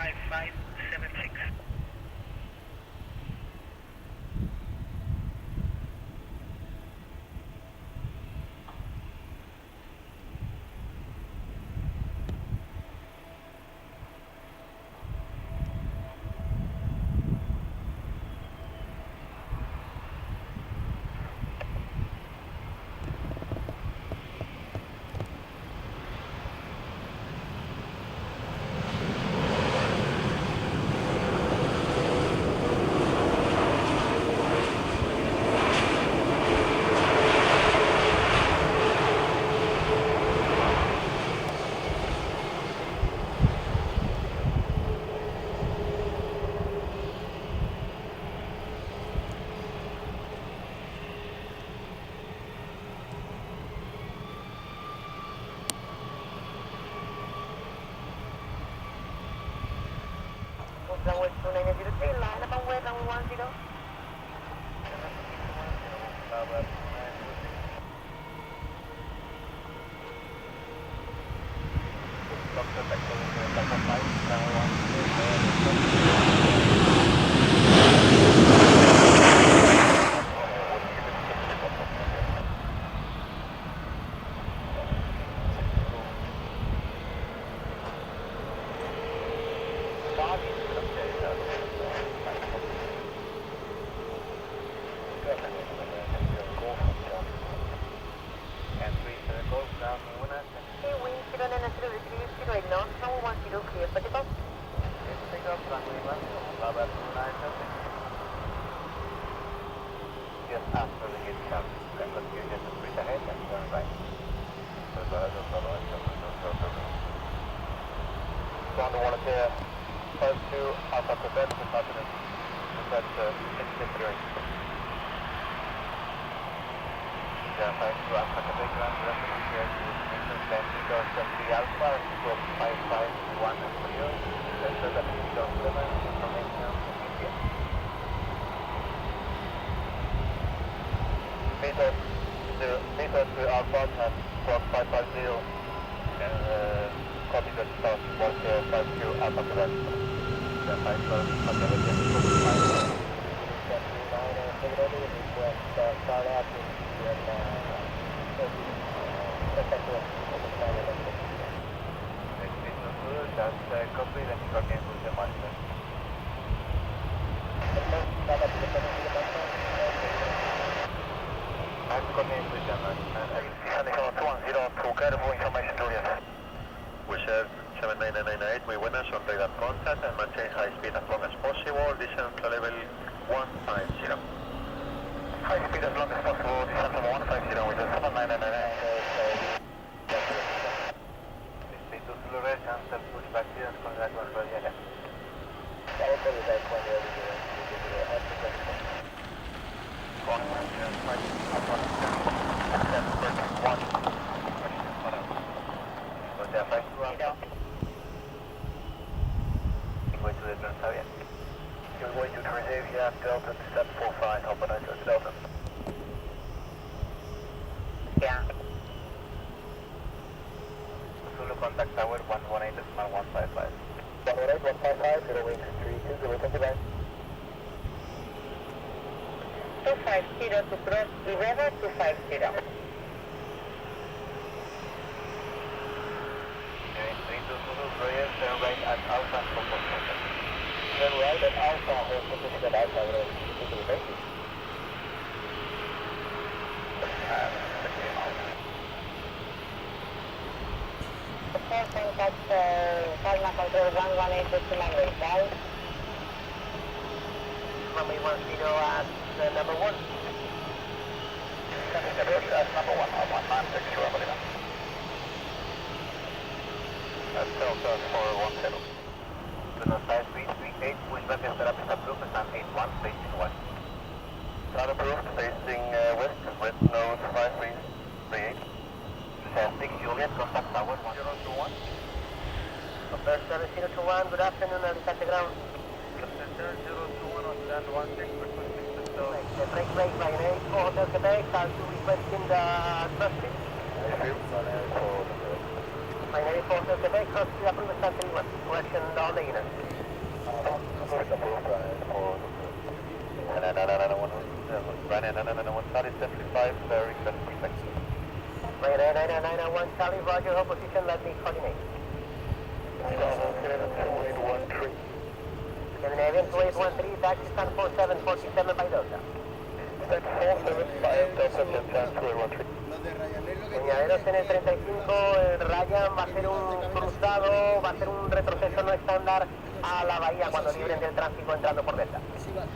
5576. Runway 2903, line up on way runway 10. Clear for takeoff. Takeoff, runway 1, Bahrain 29. Just after the gate comes, and continue just a bit ahead and turn right. So go ahead and follow it. Ground volunteer, first to Alpha Quebec, department. That's instant clearing. Yeah, thanks to Alpha Quebec, ground reference here to maintenance 10 meters and 3 Alpha, scope 551 and 3. That's the meters 7 information India. Meter to Alpha and squawk 550. Copy the start, walk 52 Alpha Quebec. Yeah, 512, that's copy, then you got name with the master. I've got name with them, and Helicopter 102, careful information, Juliet. We serve 79998, we winners on radar contact and maintain high speed as long as possible, descent to level 150. High speed as long as possible, descent level 150 with the 79998. Status Flores, answer push back clearance, contact on radio. You're going to Transavia, Delta 745, operator Delta. Yeah. Zulu contact tower 118.155. 118.155, 0832, 029. 250 to cross Rivera 250. Okay, 32 Zulu, Royal, turn right at Alpha for position. Turn right at Alpha, hold position at Alpha, okay? Contact Palma Control 118 to runway 5. Runway 10 at number 1. At number 1, 196, Romania. That's Delta 410. To the side 338, push back and set up is approved, and 81 facing west. Not approved, facing west, with nose 5338. 6 Juliet, contact tower 1021. Contact 7021, good afternoon, Alicante ground. 7021 on stand 16, requesting to start. Break by 8 for Hotel Quebec, I'll be requesting the trust. Ryanair 4 Quebec, cross to approve starting direction down the unit. Ryanair 991 Charlie, 75, bearing left perspective. Ryanair 991 Charlie, roger, hold position, let me coordinate. Scandinavian 2813, taxi stand 4747 by Delta. Stand 475, Delta, Jet 2813. Los de Ryanair lo que Señaleros en tienen el 35, el Ryan va a ser un cruzado, va a ser un retroceso no estándar a la bahía cuando libren del tráfico entrando por Delta. es igual.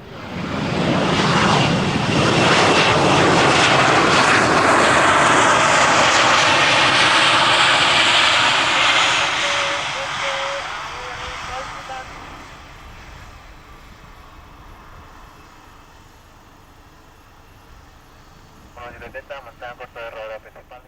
Bueno, si lo intenta, mantenga puesto de rodera principal.